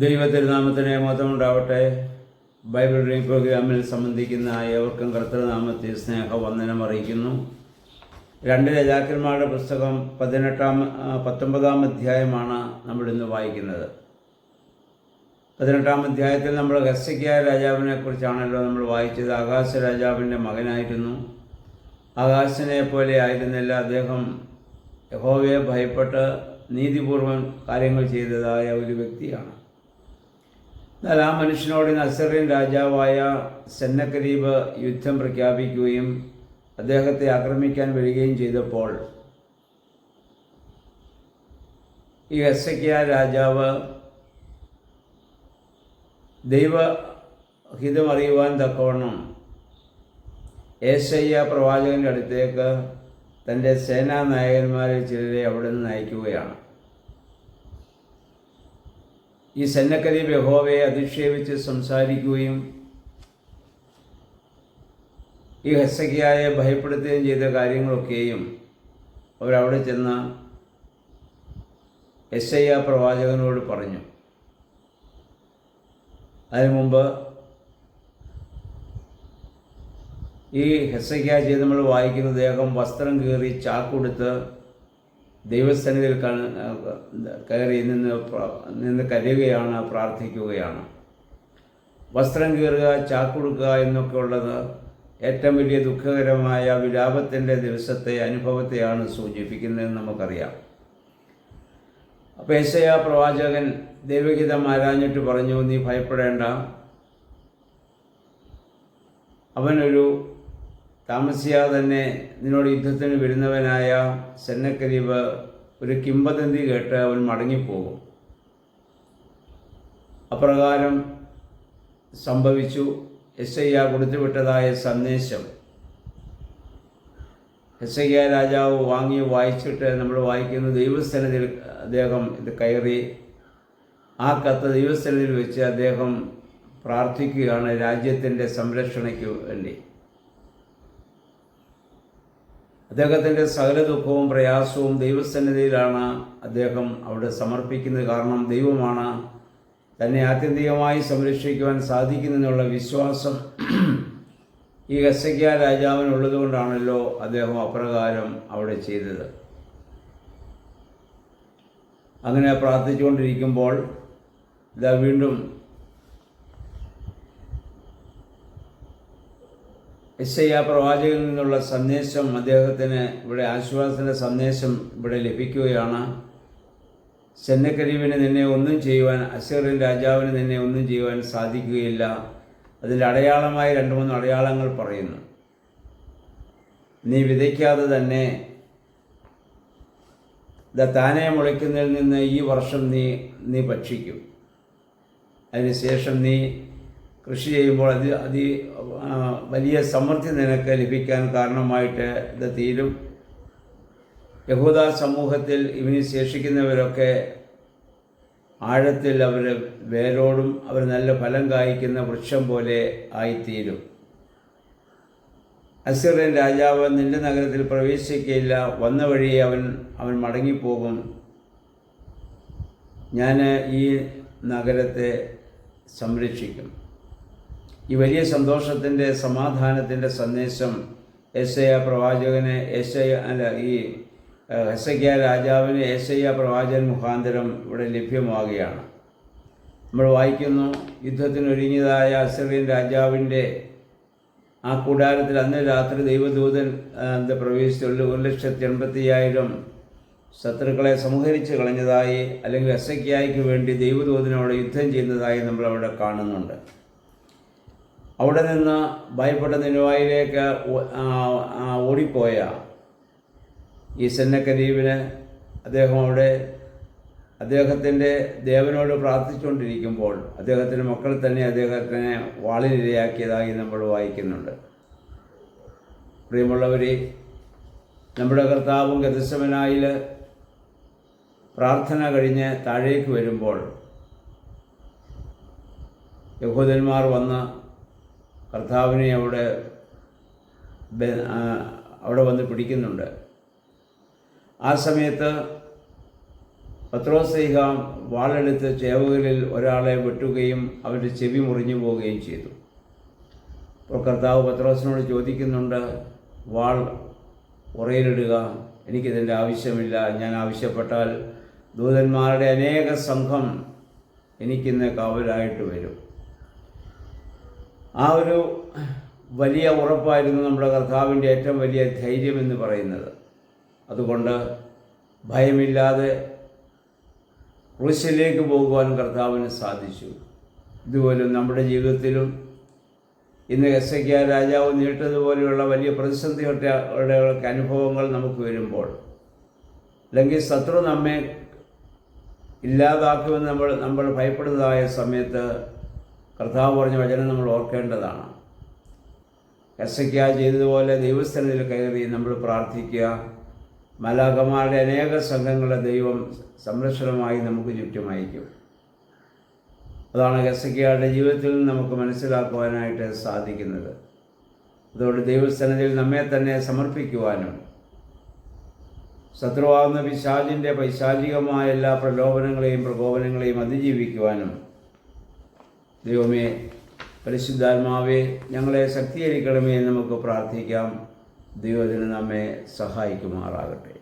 ദൈവത്തിരുനാമത്തിന് മഹത്വമുണ്ടാവട്ടെ. Bible reading പ്രോഗ്രാമിൽ സംബന്ധിക്കുന്ന ഏവർക്കും കർത്തൃനാമത്തിൽ സ്നേഹവന്ദനം അറിയിക്കുന്നു. 2 രാജാക്കന്മാരുടെ പുസ്തകം 19-ാം അധ്യായമാണ് നമ്മളിന്ന് വായിക്കുന്നത്. 18-ാം അധ്യായത്തിൽ നമ്മൾ ഹെസ്സക്കിയാ രാജാവിനെ കുറിച്ചാണല്ലോ നമ്മൾ വായിച്ചത്. ആഹാസ് രാജാവിൻ്റെ മകനായിരുന്നു. ആഹാസിനെ പോലെ ആയിരുന്നില്ല. അദ്ദേഹം യഹോവയെ ഭയപ്പെട്ട് നീതിപൂർവം കാര്യങ്ങൾ ചെയ്തതായ ഒരു വ്യക്തിയാണ്. എന്നാൽ ആ മനുഷ്യനോട് അസീറിയൻ രാജാവായ സെന്നക്കെരീബ് യുദ്ധം പ്രഖ്യാപിക്കുകയും അദ്ദേഹത്തെ ആക്രമിക്കാൻ വരികയും ചെയ്തപ്പോൾ ഈ ഹെസ്സക്കിയാ രാജാവ് ദൈവഹിതം അറിയുവാൻ തക്കവണ്ണം ഏശയ്യാ പ്രവാചകൻ്റെ അടുത്തേക്ക് തൻ്റെ സേനാനായകന്മാരിൽ ചിലരെ അവിടെ നിന്ന് അയക്കുകയാണ്. ഈ സെന്നക്കെരീബ് യഹോവയെ അധിക്ഷേപിച്ച് സംസാരിക്കുകയും ഈ ഹെസ്സക്കിയായെ ഭയപ്പെടുത്തുകയും ചെയ്ത കാര്യങ്ങളൊക്കെയും അവരവിടെ ചെന്ന് യെശയ്യാ പ്രവാചകനോട് പറഞ്ഞു. അതിനു മുമ്പ് ഈ ഹെസ്സക്കിയാ ചെയ്ത് നമ്മൾ വായിക്കുന്നത്, അദ്ദേഹം വസ്ത്രം കീറി ചാക്കൊടുത്ത് ദൈവസന്നിധിയിൽ കയറി നിന്ന് കരയുകയാണ്, പ്രാർത്ഥിക്കുകയാണ്. വസ്ത്രം കീറുക, ചാക്കൊടുക്കുക എന്നൊക്കെ ഉള്ളത് ഏറ്റവും വലിയ ദുഃഖകരമായ വിലാപത്തിൻ്റെ ദിവസത്തെ അനുഭവത്തെയാണ് സൂചിപ്പിക്കുന്നതെന്ന് നമുക്കറിയാം. അപ്പോൾ യെശയ്യാ പ്രവാചകൻ ദൈവഹിതം ആരാഞ്ഞിട്ട് പറഞ്ഞു, നീ ഭയപ്പെടേണ്ട. അവനൊരു താമസിയാതെ തന്നെ നിന്നോട് യുദ്ധത്തിന് വരുന്നവനായ സെന്നക്കെരീബ് ഒരു കിംവദന്തി കേട്ട് അവൻ മടങ്ങിപ്പോകും. അപ്രകാരം സംഭവിച്ചു. യെശയ്യാ കൊടുത്തുവിട്ടതായ സന്ദേശം ഹെസ്സക്കിയാ രാജാവ് വായിച്ചിട്ട് നമ്മൾ വായിക്കുന്നു, ദൈവസന്നിധിയിൽ അദ്ദേഹം ഇത് കയറി ആ കത്ത് ദൈവസന്നിധിയിൽ വെച്ച് അദ്ദേഹം പ്രാർത്ഥിക്കുകയാണ് രാജ്യത്തിൻ്റെ സംരക്ഷണയ്ക്ക് വേണ്ടി. അദ്ദേഹത്തിൻ്റെ സകല ദുഃഖവും പ്രയാസവും ദൈവസന്നിധിയിലാണ് അദ്ദേഹം അവിടെ സമർപ്പിക്കുന്നത്. കാരണം ദൈവമാണ് തന്നെ ആത്യന്തികമായി സംരക്ഷിക്കുവാൻ സാധിക്കുന്നെന്നുള്ള വിശ്വാസം ഈ ഹെസ്സക്കിയാ രാജാവിനുള്ളത് കൊണ്ടാണല്ലോ അദ്ദേഹം അപ്രകാരം അവിടെ ചെയ്തത്. അങ്ങനെ പ്രാർത്ഥിച്ചുകൊണ്ടിരിക്കുമ്പോൾ ഇതാ വീണ്ടും യെശയ്യാ പ്രവാചകനിൽ നിന്നുള്ള സന്ദേശം അദ്ദേഹത്തിന് ഇവിടെ ആശ്വാസത്തിൻ്റെ സന്ദേശം ഇവിടെ ലഭിക്കുകയാണ്. സെന്നക്കെരീബിന് നിന്നെ ഒന്നും ചെയ്യുവാൻ, അസീറിയൻ രാജാവിന് നിന്നെ ഒന്നും ചെയ്യുവാൻ സാധിക്കുകയില്ല. അതിൻ്റെ അടയാളമായി 2-3 അടയാളങ്ങൾ പറയുന്നു. നീ വിതയ്ക്കാതെ തന്നെ താനെ മുളയ്ക്കുന്നതിൽ നിന്ന് ഈ വർഷം നീ ഭക്ഷിക്കും. അതിനുശേഷം നീ കൃഷി ചെയ്യുമ്പോൾ വലിയ സമൃദ്ധി നിനക്ക് ലഭിക്കാൻ കാരണമായിട്ട് ഇത് തീരും. യഹൂദ സമൂഹത്തിൽ ഇവന് ശേഷിക്കുന്നവരൊക്കെ ആഴത്തിൽ അവർ വേരോടും അവർ നല്ല ഫലം കായ്ക്കുന്ന വൃക്ഷം പോലെ ആയിത്തീരും. അസീറിയൻ രാജാവ് നിന്റെ നഗരത്തിൽ പ്രവേശിക്കുകയില്ല. വന്ന വഴി അവൻ മടങ്ങിപ്പോകും. ഞാൻ ഈ നഗരത്തെ സംരക്ഷിക്കും. ഈ വലിയ സന്തോഷത്തിൻ്റെ സമാധാനത്തിൻ്റെ സന്ദേശം യെശയ്യാ പ്രവാചകന് ഈ ഹെസ്സക്കിയാ രാജാവിന് യെശയ്യാ പ്രവാചകൻ മുഖാന്തരം ഇവിടെ ലഭ്യമാവുകയാണ്. നമ്മൾ വായിക്കുന്നു, യുദ്ധത്തിനൊരുങ്ങിയതായ അസീറിയൻ രാജാവിൻ്റെ ആ കൂടാരത്തിൽ അന്ന് രാത്രി ദൈവദൂതൻ പ്രവേശിച്ചുള്ള 1,85,000 ശത്രുക്കളെ സംഹരിച്ച് കളഞ്ഞതായി, അല്ലെങ്കിൽ ഹെസ്സക്കിയായ്ക്ക് വേണ്ടി ദൈവദൂതനോട് യുദ്ധം ചെയ്യുന്നതായി നമ്മളവിടെ കാണുന്നുണ്ട്. അവിടെ നിന്ന് ഭയപ്പെട്ട നിനുവായിലേക്ക് ഓടിപ്പോയ ഈ സെന്നക്കെരീബിന് അദ്ദേഹം അവിടെ അദ്ദേഹത്തിൻ്റെ ദേവനോട് പ്രാർത്ഥിച്ചുകൊണ്ടിരിക്കുമ്പോൾ അദ്ദേഹത്തിൻ്റെ മക്കൾ തന്നെ അദ്ദേഹത്തിനെ വാളിനിരയാക്കിയതായി നമ്മൾ വായിക്കുന്നുണ്ട്. പ്രിയമുള്ളവരെ, നമ്മുടെ കർത്താവും ഗെത്സമനായിൽ പ്രാർത്ഥന കഴിഞ്ഞ് താഴേക്ക് വരുമ്പോൾ യഹൂദന്മാർ വന്ന് കർത്താവിനെ അവിടെ വന്ന് പിടിക്കുന്നുണ്ട്. ആ സമയത്ത് പത്രോസ്ലീഹ വാളെടുത്ത് ചേവകരിൽ ഒരാളെ വെട്ടുകയും അവൻ്റെ ചെവി മുറിഞ്ഞു പോവുകയും ചെയ്തു. അപ്പോൾ കർത്താവ് പത്രോസിനോട് ചോദിക്കുന്നുണ്ട്, വാൾ ഉറയിലിടുക, എനിക്കിതിൻ്റെ ആവശ്യമില്ല. ഞാൻ ആവശ്യപ്പെട്ടാൽ ദൂതന്മാരുടെ അനേക സംഘം എനിക്കിന്ന് കാവലായിട്ട് വരും. ആ ഒരു വലിയ ഉറപ്പായിരുന്നു നമ്മുടെ കർത്താവിൻ്റെ ഏറ്റവും വലിയ ധൈര്യം എന്ന് പറയുന്നത്. അതുകൊണ്ട് ഭയമില്ലാതെ ക്രൂശിലേക്ക് പോകുവാൻ കർത്താവിന് സാധിച്ചു. ഇതുപോലും നമ്മുടെ ജീവിതത്തിലും ഇന്ന് ഹെസക്കിയാ രാജാവ് നേരിട്ടതുപോലെയുള്ള വലിയ പ്രതിസന്ധികളുടെ അനുഭവങ്ങൾ നമുക്ക് വരുമ്പോൾ, അല്ലെങ്കിൽ ശത്രു നമ്മെ ഇല്ലാതാക്കുമെന്ന് നമ്മൾ ഭയപ്പെടുന്നതായ സമയത്ത് കർത്താവ് പറഞ്ഞ വചനം നമ്മൾ ഓർക്കേണ്ടതാണ്. ഹെസക്കിയാ ചെയ്തതുപോലെ ദൈവസ്ഥനിൽ കയറി നമ്മൾ പ്രാർത്ഥിക്കുക. മാലാഖമാരുടെ അനേക സംഘങ്ങളെ ദൈവം സംരക്ഷണമായി നമുക്ക് ചുറ്റും അയക്കും. അതാണ് ഹെസക്കിയായുടെ ജീവിതത്തിൽ നിന്ന് നമുക്ക് മനസ്സിലാക്കുവാനായിട്ട് സാധിക്കുന്നത്. അതുകൊണ്ട് ദൈവസ്ഥനിൽ നമ്മെ തന്നെ സമർപ്പിക്കുവാനും ശത്രുവാകുന്ന പിശാചിൻ്റെ പൈശാചികമായ എല്ലാ പ്രകോപനങ്ങളെയും അതിജീവിക്കുവാനും ദൈവമേ, പരിശുദ്ധാത്മാവേ, ഞങ്ങളെ ശക്തീകരിക്കണമേ എന്ന് നമുക്ക് പ്രാർത്ഥിക്കാം. ദൈവത്തിന് നമ്മെ സഹായിക്കുമാറാകട്ടെ.